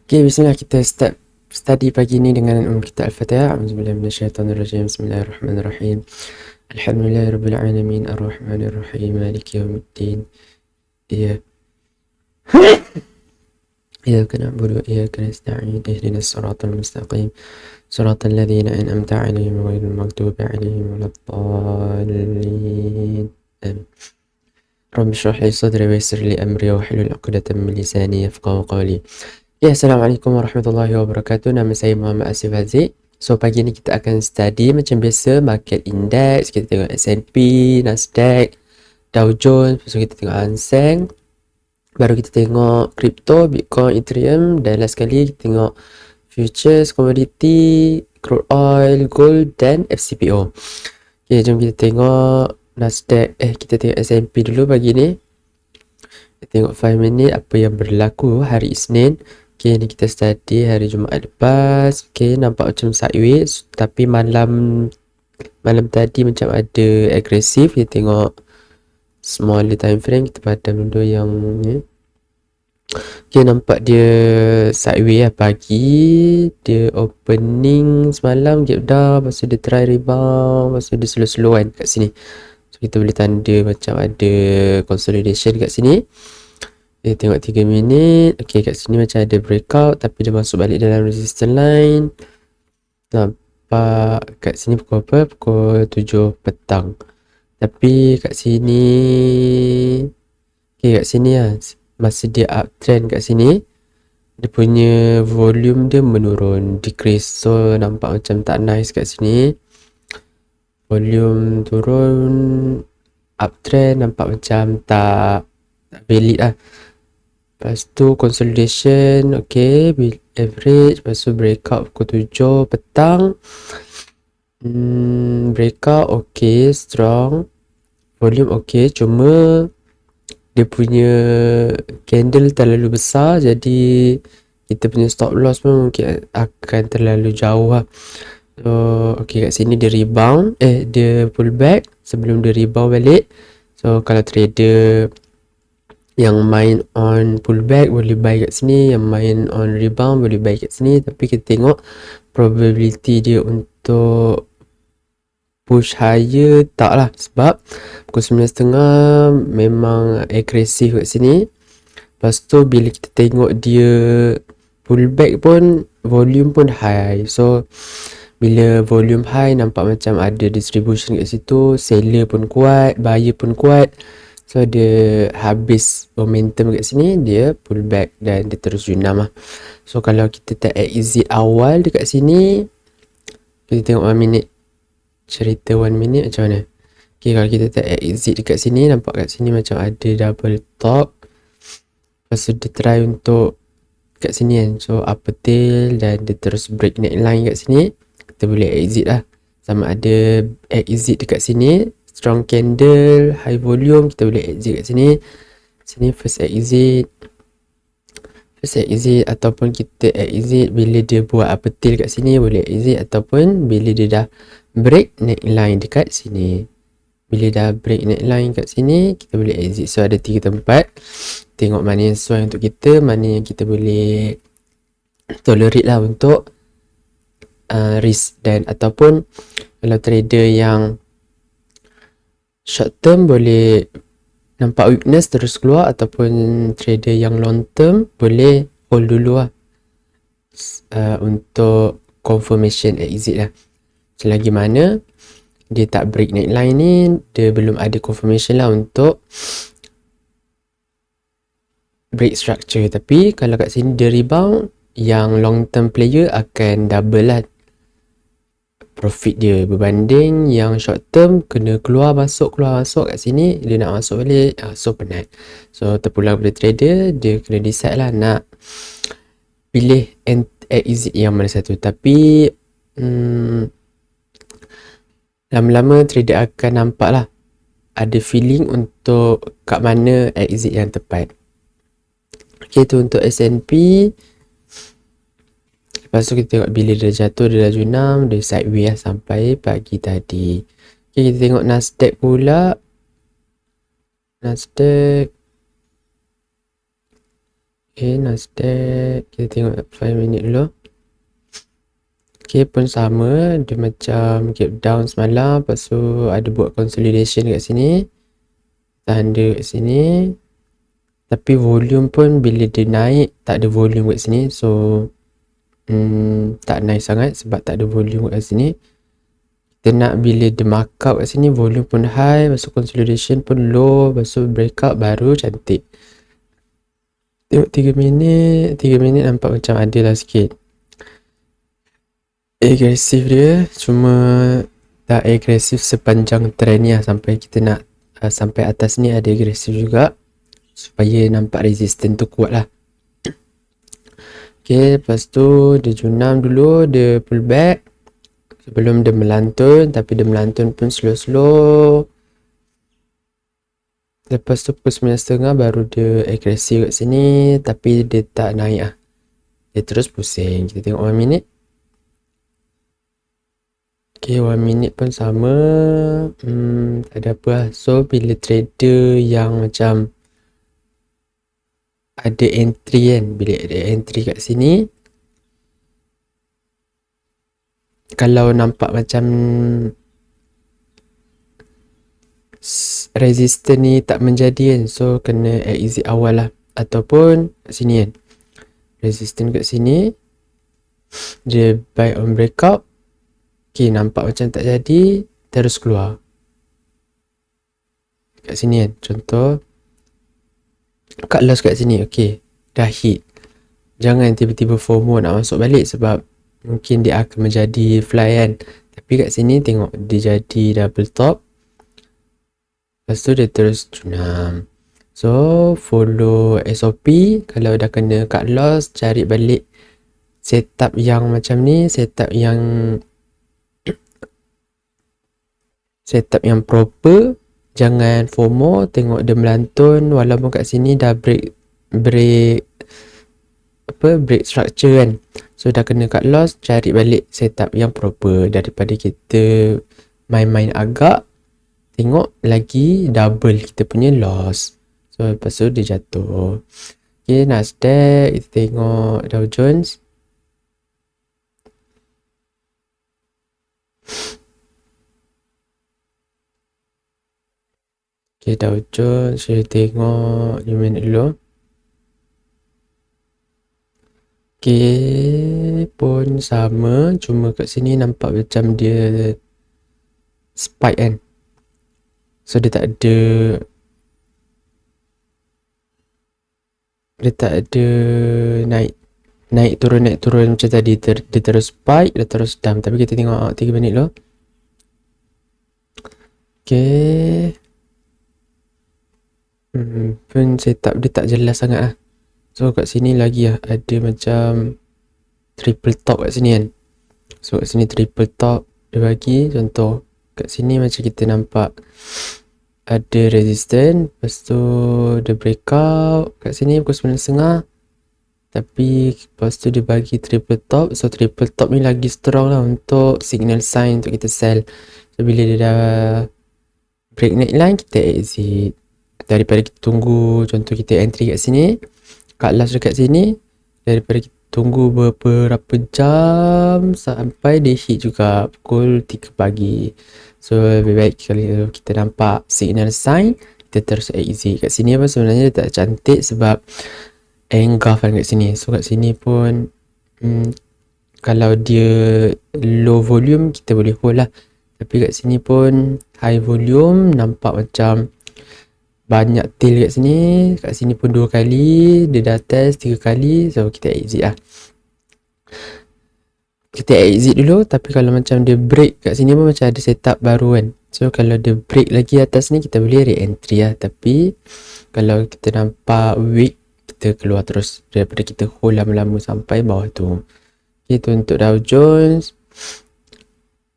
Okay, bismillah, kita study pagi ni dengan kita Al-Fatihah. A'udzubillahi minasyaitonirrajim. Bismillahirrahmanirrahim. Alhamdulillahirabbil alamin arrahmanirrahim maliki yaumiddin. Iya. Iyyaka na'budu wa iyyaka nasta'in. Ihdinas siratal mustaqim. Siratal ladzina an'amta 'alaihim ghairil maghdubi 'alaihim waladdallin. Amin. Rabbi shrah li sadri wa yassir li amri wahlul 'uqdatam min lisani yafqahu qawli. Ya, Assalamualaikum warahmatullahi wabarakatuh. Nama saya Muhammad Asif Haziq. So, pagi ni kita akan study macam biasa market index. Kita tengok S&P, Nasdaq, Dow Jones. Lepas tu kita tengok Hang Seng. Baru kita tengok crypto, Bitcoin, Ethereum. Dan last sekali kita tengok futures, commodity, crude oil, gold dan FCPO. Okay, jom kita tengok Nasdaq. Kita tengok S&P dulu pagi ni. Kita tengok 5 minit apa yang berlaku hari Isnin. Okay, ni kita study hari Jumaat lepas. Okay, nampak macam sideways. Tapi malam tadi macam ada agresif. Kita tengok smaller time frame. Kita padam dulu yang ni. Okay, nampak dia sideways lah pagi. Dia opening semalam, gap down. Lepas tu dia try rebound. Lepas tu dia slow-slow kan kat sini. So, kita boleh tanda macam ada consolidation kat sini. Kita tengok 3 minit. Okay, kat sini macam ada breakout. Tapi dia masuk balik dalam resistance line. Nampak kat sini pukul apa? Pukul 7 petang. Tapi kat sini, okay, kat sini lah, masa dia uptrend kat sini, dia punya volume dia menurun, decrease. So nampak macam tak nice kat sini. Volume turun, uptrend nampak macam tak valid lah. Lepas tu consolidation, okay, average. Lepas tu breakout pukul 7 petang. Breakout okay, strong. Volume okay, cuma dia punya candle terlalu besar. Jadi kita punya stop loss pun mungkin akan terlalu jauh lah. So okay, kat sini dia rebound. Dia pull back sebelum dia rebound balik. So kalau trader yang main on pullback boleh buy kat sini, yang main on rebound boleh buy kat sini. Tapi kita tengok probability dia untuk push higher tak lah, sebab pukul 9.30 memang agresif kat sini. Lepas tu bila kita tengok dia pullback pun volume pun high. So bila volume high nampak macam ada distribution kat situ, seller pun kuat, buyer pun kuat. So dia habis momentum kat sini, dia pull back dan dia terus junam lah. So kalau kita tak exit awal dekat sini, kita tengok 1 minit, cerita 1 minit macam mana. Okay, kalau kita tak exit dekat sini, nampak kat sini macam ada double top. Lepas tu dia try untuk kat sini kan, so upper tail dan dia terus break neckline kat sini. Kita boleh exit lah. Sama ada exit dekat sini, strong candle, high volume, kita boleh exit kat sini. Sini first exit, ataupun kita exit bila dia buat upper tail kat sini, boleh exit. Ataupun bila dia dah break neckline dekat sini. Bila dah break neckline kat sini, kita boleh exit. So ada 3 tempat. Tengok mana yang sesuai untuk kita, mana yang kita boleh tolerate lah untuk risk. Dan ataupun kalau trader yang short term boleh nampak weakness terus keluar, ataupun trader yang long term boleh hold dulu lah untuk confirmation exit lah. Selagi mana dia tak break neckline ni, dia belum ada confirmation lah untuk break structure. Tapi kalau kat sini dia rebound, yang long term player akan double lah profit dia berbanding yang short term kena keluar masuk kat sini. Dia nak masuk balik, so penat. So terpulang pada trader, dia kena decide lah nak pilih exit yang mana satu. Tapi lama-lama trader akan nampak lah, ada feeling untuk kat mana exit yang tepat. Okay, tu untuk S&P. Lepas tu kita tengok bila dia jatuh, dia dah junam, dia sideways lah sampai pagi tadi. Okay, kita tengok Nasdaq pula. Nasdaq Okay, Nasdaq kita tengok 5 minit dulu. Okay, pun sama, dia macam gap down semalam, lepas tu ada buat consolidation kat sini, tahan dia kat sini, tapi volume pun bila dia naik tak ada volume kat sini, so tak nice sangat sebab tak ada volume kat sini. Kita nak bila dia markup kat sini volume pun high, lepas tu consolidation pun low, lepas tu breakout baru cantik. Tengok 3 minit nampak macam ada lah sikit agresif dia, cuma tak agresif sepanjang trend ni lah, sampai kita nak sampai atas ni ada agresif juga supaya nampak resistance tu kuat lah. Okay, lepas tu dia junam dulu, dia pull back sebelum dia melantun, tapi dia melantun pun slow-slow. Lepas tu pukul 9.30 baru dia agresif kat sini, tapi dia tak naik lah, dia terus pusing. Kita tengok 1 minit. Okay, 1 minit pun sama, tak ada apa lah. So bila trader yang macam ada entry kan, bila ada entry kat sini, kalau nampak macam resistance ni tak menjadi kan, so kena exit awal lah, ataupun kat sini kan, resistance kat sini dia buy on breakout. Okay, nampak macam tak jadi, terus keluar kat sini kan, contoh cut loss kat sini. Okay, dah hit, jangan tiba-tiba FOMO nak masuk balik sebab mungkin dia akan menjadi fly kan, tapi kat sini tengok dia jadi double top, lepas tu dia terus junam. So follow SOP, kalau dah kena cut loss cari balik setup yang macam ni, setup yang proper, jangan FOMO. Tengok dia melantun walaupun kat sini dah break structure kan, so dah kena cut loss, cari balik setup yang proper daripada kita main-main agak, tengok lagi double kita punya loss, so lepas tu dia jatuh. Okay, Nasdaq kita tengok Dow Jones. Okay, Dow Jones saya tengok 5 minit dulu. Okay, pun sama, cuma kat sini nampak macam dia spike kan, so dia tak ada naik turun macam tadi, dia terus spike, dia terus dump. Tapi kita tengok 3 minit dulu. Okay, pun setup dia tak jelas sangat lah. So kat sini lagi lah ada macam triple top kat sini kan, so kat sini triple top dia bagi contoh. Kat sini macam kita nampak ada resistance, lepas tu dia breakout kat sini pukul 9.30, tapi lepas tu dia bagi triple top. So triple top ni lagi strong lah untuk signal sign untuk kita sell. So bila dia dah break neckline, kita exit, daripada kita tunggu. Contoh kita entry kat sini, cut loss dekat sini, daripada kita tunggu beberapa jam sampai dia hit juga pukul 3 pagi. So lebih baik kalau kita nampak signal sign, kita terus exit. Kat sini pun sebenarnya tak cantik sebab engulf kan kat sini. So kat sini pun kalau dia low volume kita boleh hold lah, tapi kat sini pun high volume, nampak macam banyak tail kat sini. Kat sini pun 2 kali, dia dah test 3 kali, so kita exit lah. Kita exit dulu, tapi kalau macam dia break kat sini pun macam ada setup baru kan. So kalau dia break lagi atas ni, kita boleh re-entry lah. Tapi kalau kita nampak weak, kita keluar terus daripada kita hold lama-lama sampai bawah tu. Okay, tu untuk Dow Jones.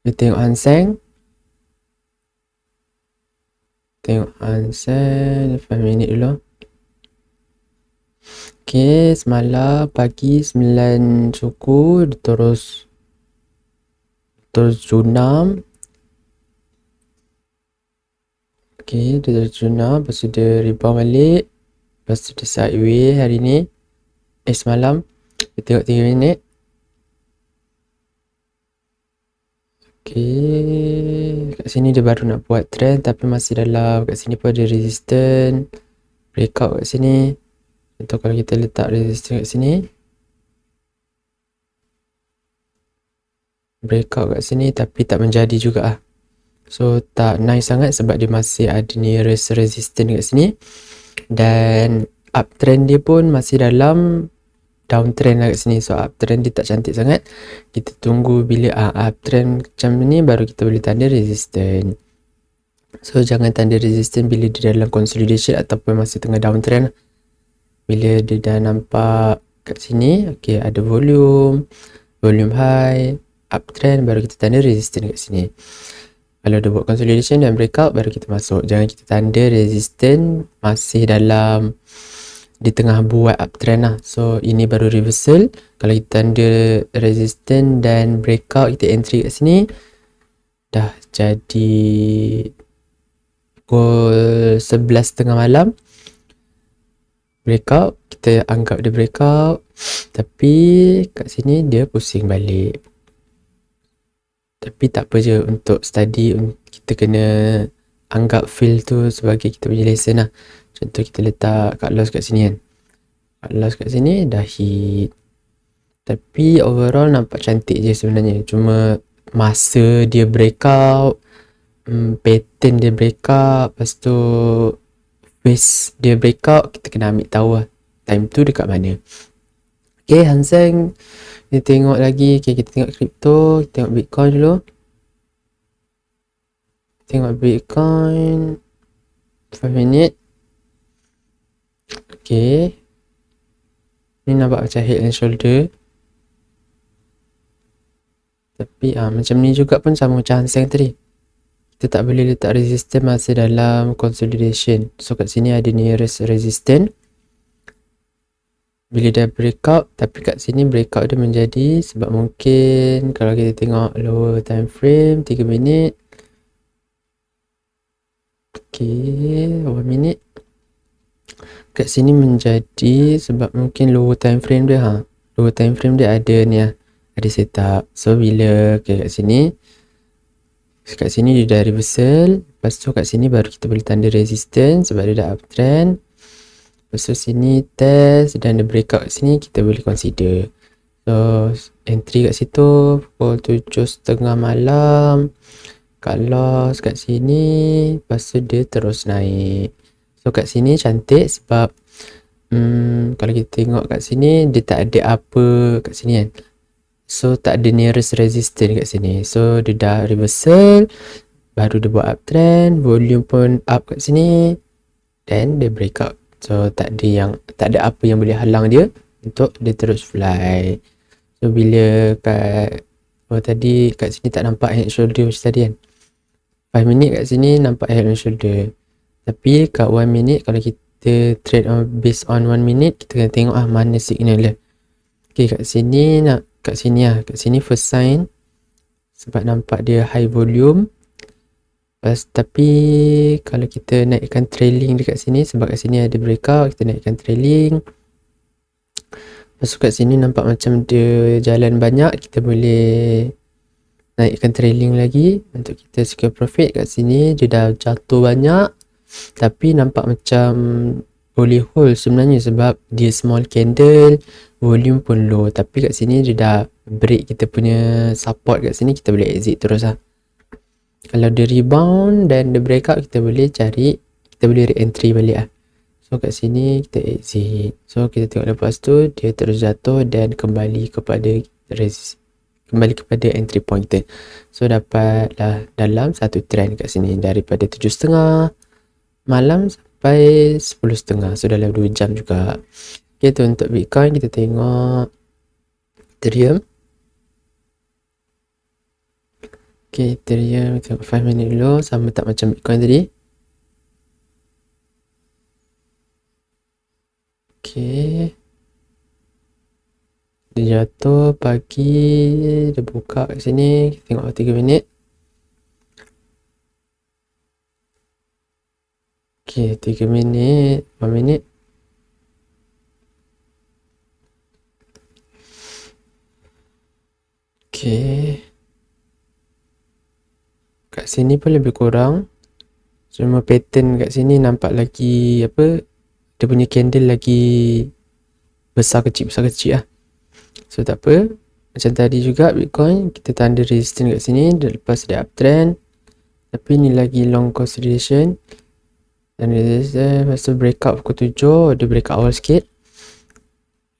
Kita tengok Hang Seng. Tengok Hang Seng 5 minit dulu. Okay, semalam pagi 9 suku dia terus junam. Okay, dia terus junam, lepas tu dia rebound balik, lepas tu dia sideways hari ni. semalam kita tengok 3 minit. Okay, kat sini dia baru nak buat trend tapi masih dalam. Kat sini pun ada resistance, breakout kat sini. Contoh kalau kita letak resistance kat sini, breakout kat sini tapi tak menjadi juga lah. So tak nice sangat sebab dia masih ada nearest resistance kat sini. Dan uptrend dia pun masih dalam downtrend lah kat sini. So uptrend dia tak cantik sangat. Kita tunggu bila uptrend macam ni baru kita boleh tanda resistance. So jangan tanda resistance bila dia dalam consolidation ataupun masih tengah downtrend. Bila dia dah nampak kat sini, okay, ada volume high, uptrend, baru kita tanda resistance kat sini. Kalau dia buat consolidation dan breakout baru kita masuk. Jangan kita tanda resistance masih dalam di tengah buat uptrend lah. So ini baru reversal. Kalau kita tanda resistance dan breakout, kita entry kat sini, dah jadi pukul 11.30 malam. Breakout, kita anggap dia breakout, tapi kat sini dia pusing balik. Tapi tak apa je, untuk study kita kena anggap feel tu sebagai kita punya lesson lah. Contoh kita letak cut loss kat sini kan, cut loss kat sini dah hit, tapi overall nampak cantik je sebenarnya. Cuma masa dia breakout, pattern dia breakout, lepas tu face dia breakout, kita kena ambil tahu lah time tu dekat mana. Okay, Hang Seng kita tengok lagi. Okay, kita tengok crypto, kita tengok Bitcoin dulu. Tengok Bitcoin 5 minit. Okay, ni nampak macam head and shoulder, tapi macam ni juga pun sama macam Hang Seng tadi. Kita tak boleh letak resistance masih dalam consolidation. So kat sini ada nearest resistance. Bila dah breakout, tapi kat sini breakout dia menjadi sebab mungkin kalau kita tengok lower time frame 3 minit. Okay, 1 minit. Kat sini menjadi sebab mungkin lower time frame dia lower time frame dia ada ni ada setup. So bila kat sini dia dah reversal. Lepas tu kat sini baru kita boleh tanda resistance sebab dia dah uptrend. Lepas tu sini test dan the breakout kat sini kita boleh consider. So entry kat situ pukul 7.30 malam, cut loss kat sini, lepas tu dia terus naik. So kat sini cantik sebab kalau kita tengok kat sini dia tak ada apa kat sini kan. So tak ada nearest resistance kat sini. So dia dah reversal, baru dia buat uptrend, volume pun up kat sini, then dia breakout. So tak ada apa yang boleh halang dia untuk dia terus fly. So bila tadi kat sini tak nampak head shoulder macam tadi kan, 5 minit kat sini nampak head and shoulder, tapi kat 1 minute kalau kita trade based on 1 minute, kita kena tengok mana signal dia. Okay, kat sini first sign sebab nampak dia high volume. Tapi kalau kita naikkan trailing dekat sini, sebab kat sini ada breakout, kita naikkan trailing. Lepas tu kat sini nampak macam dia jalan banyak, kita boleh naikkan trailing lagi untuk kita secure profit. Kat sini dia dah jatuh banyak, tapi nampak macam boleh hold sebenarnya sebab dia small candle, volume pun low. Tapi kat sini dia dah break kita punya support kat sini, kita boleh exit terus lah. Kalau dia rebound dan dia breakout, kita boleh re-entry balik lah. So kat sini kita exit. So kita tengok lepas tu dia terus jatuh dan kembali kepada entry point kita. So dapatlah dalam satu trend kat sini daripada 7.30 malam sampai 10.30. So dalam 2 jam juga. Okay, tu untuk Bitcoin. Kita tengok Ethereum. Okay, Ethereum kita tengok 5 minit dulu, sama tak macam Bitcoin tadi. Okay, dia jatuh pagi, dia buka kat sini. Kita tengok 3 minit. Okay, 3 minit, 4 minit. Okay, kat sini pun lebih kurang. Cuma pattern kat sini nampak lagi apa, dia punya candle lagi besar kecil lah. So tak apa, macam tadi juga Bitcoin kita tanda resistance kat sini, lepas dia uptrend, tapi ni lagi long consolidation dan resistance. Lepas tu breakout pukul 7, dia breakout awal sikit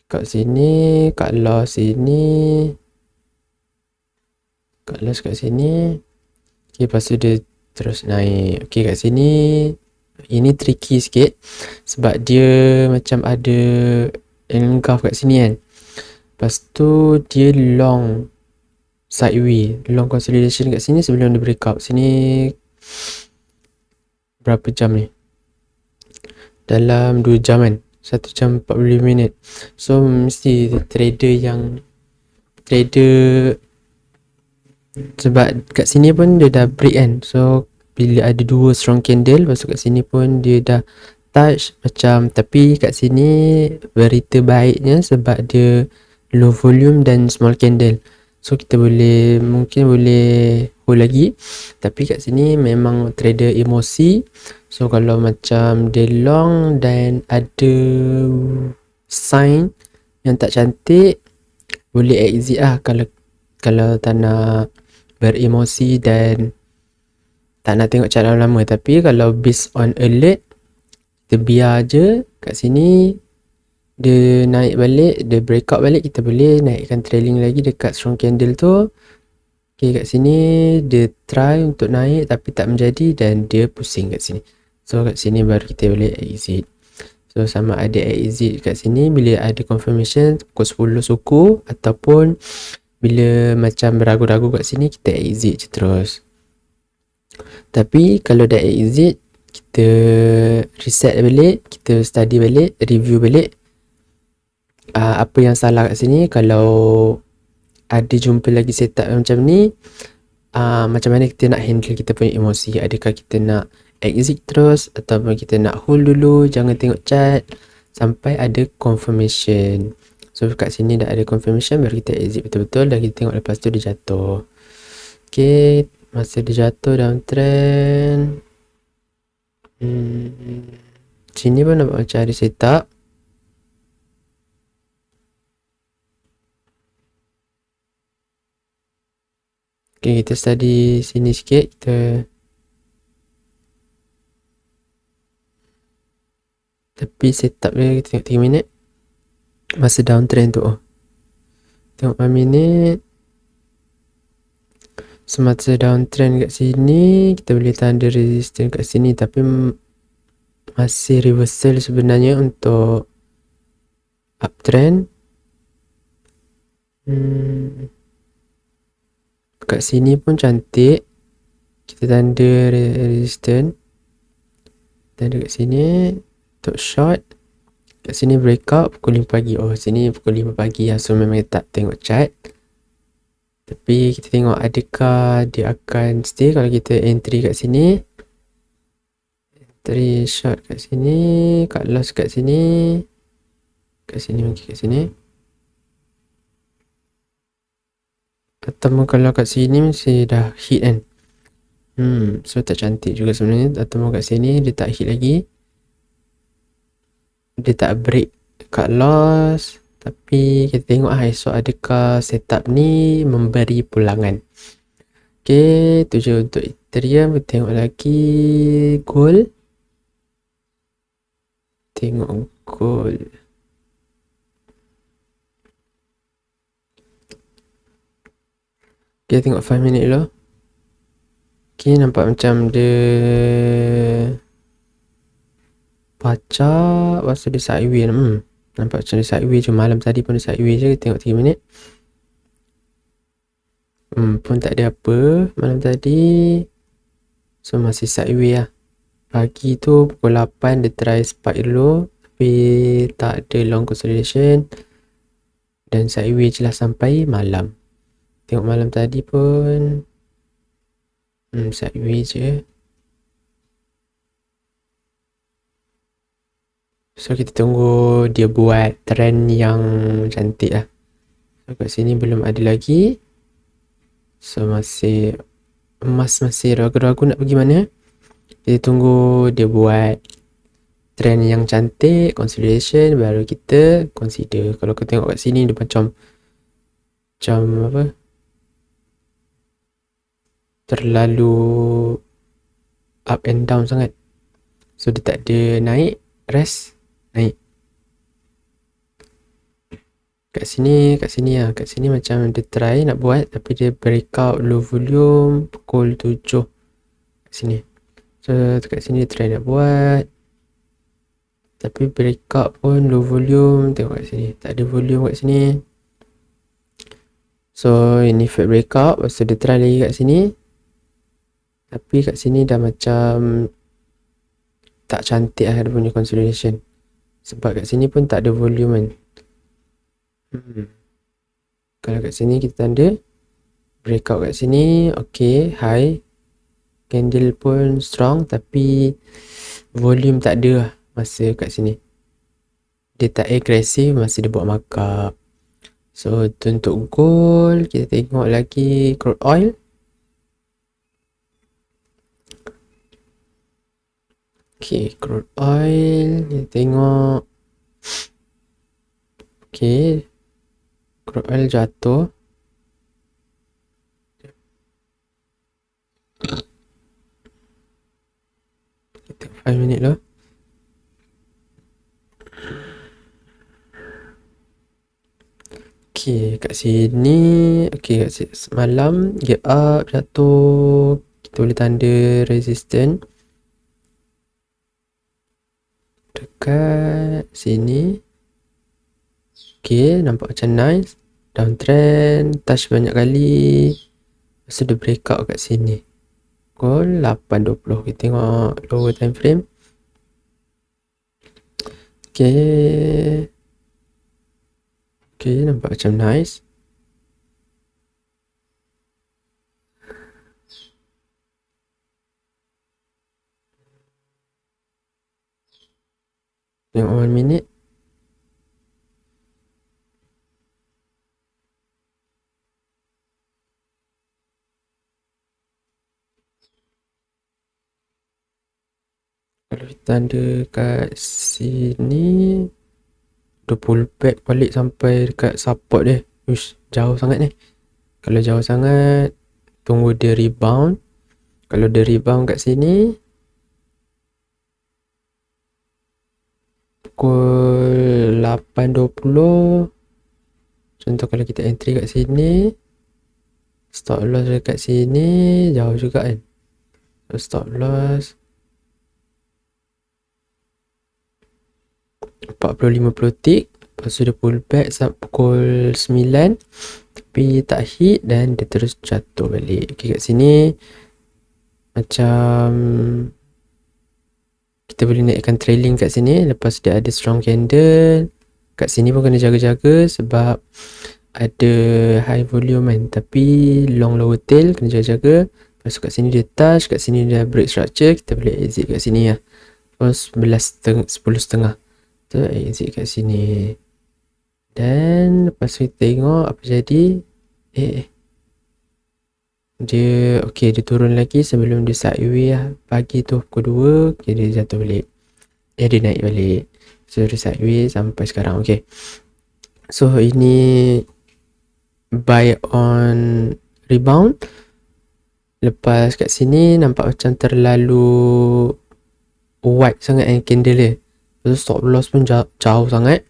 kat sini, kat loss sini, kat loss kat sini. Okay, lepas tu dia terus naik. Okay, kat sini ini tricky sikit sebab dia macam ada engulf kat sini kan. Lepas tu dia long sideways, long consolidation kat sini sebelum dia breakout. Sini berapa jam ni? Dalam 2 jam kan, 1 jam 45 minit. So mesti trader sebab kat sini pun dia dah break kan. So bila ada 2 strong candle, lepas tu kat sini pun dia dah touch macam, tapi kat sini berita baiknya sebab dia low volume dan small candle. So kita mungkin boleh hold lagi. Tapi kat sini memang trader emosi. So kalau macam dia long dan ada sign yang tak cantik, boleh exit lah kalau tak nak beremosi dan tak nak tengok chart lama. Tapi kalau based on alert, kita biar je kat sini dia naik balik, dia breakout balik, kita boleh naikkan trailing lagi dekat strong candle tu. Okay, kat sini dia try untuk naik tapi tak menjadi dan dia pusing kat sini. So kat sini baru kita boleh exit. So sama ada exit kat sini bila ada confirmation pukul 10 suku, ataupun bila macam beragu-ragu kat sini kita exit je terus. Tapi kalau dah exit, kita reset balik, kita study balik, review balik apa yang salah kat sini. Kalau ada jumpa lagi setup macam ni, macam mana kita nak handle kita punya emosi. Adakah kita nak exit terus ataupun kita nak hold dulu, jangan tengok chart sampai ada confirmation. So kat sini dah ada confirmation, baru kita exit betul-betul dan kita tengok lepas tu dia jatuh. Okay, masa dia jatuh downtrend, sini pun nampak macam ada setup. Okay, kita study sini sikit. Tapi setup dia kita tengok 3 minit masa downtrend tu. Tengok 4 minit. Semasa downtrend kat sini, kita boleh tanda resistance kat sini, tapi masih reversal sebenarnya untuk uptrend. Kat sini pun cantik, kita tanda resistance, tanda kat sini untuk short. Kat sini breakout pukul 5 pagi. Oh, sini pukul 5 pagi lah. So memang tak tengok chart. Tapi kita tengok adakah dia akan stay. Kalau kita entry kat sini, entry short kat sini, cut loss kat sini, kat sini mungkin kat sini, atau kalau kat sini mesti dah hit kan. So tak cantik juga sebenarnya. Atau kat sini dia tak hit lagi, dia tak break cut loss. Tapi kita tengok esok adakah setup ni memberi pulangan. Okay, tu je untuk Ethereum. Kita tengok lagi gold. Tengok gold. Okay, tengok 5 minit dulu. Okay, nampak macam dia pacak, lepas tu dia sideways. Nampak macam dia sideways je. Malam tadi pun dia sideways je. Tengok 3 minit. Pun tak ada apa malam tadi. So masih sideways lah. Pagi tu pukul 8 dia try spike dulu, tapi tak ada long consolidation dan sideways je lah sampai malam. Tengok malam tadi pun sideways je. So kita tunggu dia buat trend yang cantik lah. So kat sini belum ada lagi. So masih emas masih ragu-ragu nak pergi mana. Kita tunggu dia buat trend yang cantik, consolidation, baru kita consider. Kalau kau tengok kat sini dia macam apa, terlalu up and down sangat. So dia tak ada naik, rest, naik. Kat sini lah. Kat sini macam dia try nak buat, tapi dia breakout low volume pukul 7 kat sini. So kat sini dia try nak buat, tapi breakout pun low volume. Tengok kat sini, tak ada volume kat sini. So ini fake breakout. Lepas tu dia try lagi kat sini, tapi kat sini dah macam tak cantik lah dia punya consolidation, sebab kat sini pun tak ada volume kan. Kalau kat sini kita tanda breakout kat sini, okay, high, candle pun strong, tapi volume tak ada lah masa kat sini. Dia tak agresif, masih dia buat markup. So itu untuk gold. Kita tengok lagi crude oil. Okay, crude oil kita tengok. Okay, crude oil jatuh. Kita 5 minit lah. Okay, kat sini, okay, kat sini semalam gap up, jatuh. Kita boleh tanda resistance dekat sini. Okay, nampak macam nice. Downtrend, touch banyak kali. Lepas tu dia breakout kat sini. Pukul 8.20. Kita tengok lower time frame. Okay. Okay, nampak macam nice. Tengok 1 minit. Kalau kita tanda kat sini, dia pull back balik sampai dekat support dia. Uish, jauh sangat ni. Kalau jauh sangat, tunggu dia rebound. Kalau dia rebound kat sini, pukul 8.20. Contoh kalau kita entry kat sini, stop loss dekat sini, jauh juga kan. So stop loss 40-50 tick. Lepas tu dia pull back sampai pukul 9, tapi tak hit dan dia terus jatuh balik. Okay, kat sini macam kita boleh naikkan trailing kat sini. Lepas dia ada strong candle. Kat sini pun kena jaga-jaga sebab ada high volume kan, tapi long lower tail kena jaga-jaga. Lepas tu kat sini dia touch, kat sini dia break structure, kita boleh exit kat sini lah. Terus 10.30 tu exit kat sini. Dan lepas tu kita tengok apa jadi. Dia okay, dia turun lagi sebelum dia sideways lah. Pagi tu pukul 2, okay, dia jatuh balik. Dia naik balik. So dia sideways sampai sekarang. Okay, so ini buy on rebound. Lepas kat sini nampak macam terlalu white sangat candle dia. Lepas tu stop loss pun jauh sangat.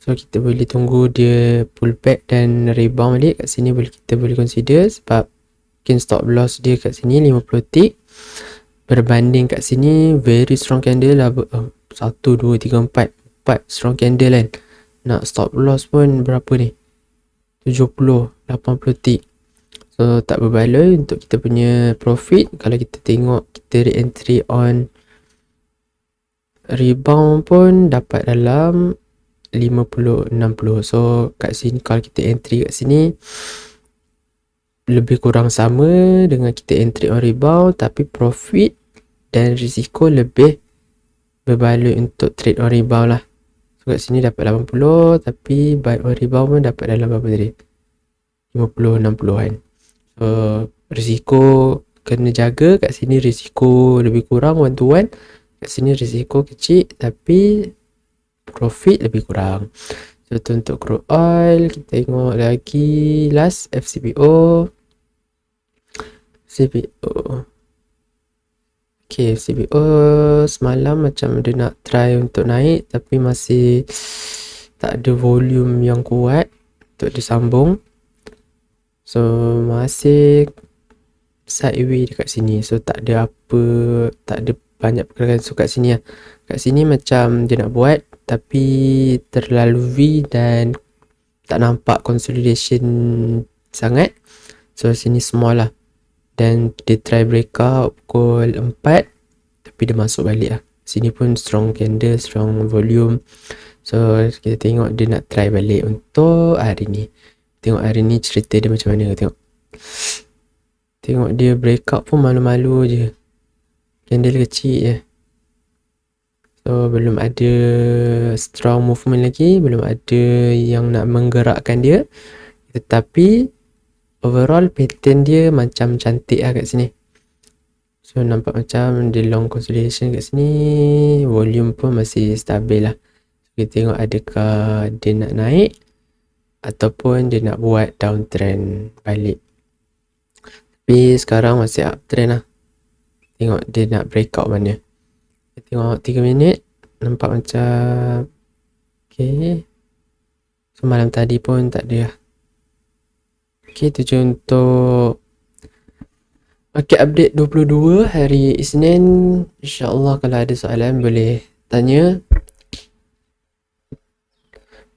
So kita boleh tunggu dia pull back dan rebound balik. Kat sini kita boleh consider sebab mungkin stop loss dia kat sini 50 tick. Berbanding kat sini very strong candle lah. 1, 2, 3, 4 strong candle kan. Nak stop loss pun berapa ni, 70, 80 tick. So tak berbaloi untuk kita punya profit. Kalau kita tengok kita re-entry on rebound pun dapat dalam 50-60. So kat sini kalau kita entry kat sini lebih kurang sama dengan kita entry on rebound, tapi profit dan risiko lebih berbaloi untuk trade on rebound lah. So kat sini dapat 80, tapi buy on rebound pun dapat dalam berapa tadi, 50-60 kan. So risiko kena jaga, kat sini risiko lebih kurang one to one, kat sini risiko kecil tapi profit lebih kurang. So tu untuk crude oil. Kita tengok lagi last FCBO. Okay, FCBO semalam macam dia nak try untuk naik tapi masih tak ada volume yang kuat untuk disambung. So masih sideway dekat sini. So tak ada banyak pergerakan. So kat sini lah. Kat sini macam dia nak buat tapi terlalu V dan tak nampak consolidation sangat. So sini small lah. Dan dia try breakout pukul 4 tapi dia masuk balik lah. Sini pun strong candle, strong volume. So kita tengok dia nak try balik untuk hari ni. Tengok hari ni cerita dia macam mana. Tengok dia breakout pun malu-malu je. Candle kecil je. So belum ada strong movement lagi, belum ada yang nak menggerakkan dia. Tetapi overall pattern dia macam cantik lah kat sini. So nampak macam dia long consolidation kat sini. Volume pun masih stabil lah. So, kita tengok adakah dia nak naik ataupun dia nak buat downtrend balik. Tapi sekarang masih uptrend lah. Tengok dia nak breakout mana. Kita tengok 3 minit. Nampak macam okay. So malam tadi pun tak ada lah. Okay, tu je untuk market update 22 hari Isnin. InsyaAllah kalau ada soalan boleh tanya.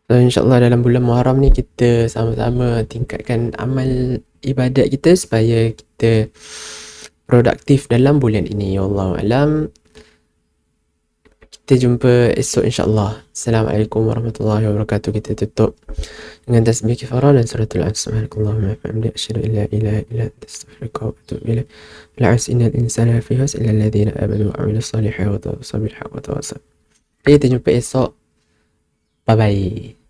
So insyaAllah dalam bulan Muharram ni kita sama-sama tingkatkan amal ibadat kita supaya kita produktif dalam bulan ini. Wallahualam. Kita jumpa esok insyaAllah. Assalamualaikum warahmatullahi wabarakatuh. Kita tutup dengan tasbih kifarah dan suratul As. Subhanakallahumma wa bihamdika asyhadu an la ilaha illa anta astaghfiruka wa atubu ilaik. La'as innal insana lafi khusr illa alladhina amanu wa 'amilus solihati wa tawassaw bil haqqi wa tawassaw. Kita jumpa esok. Bye bye.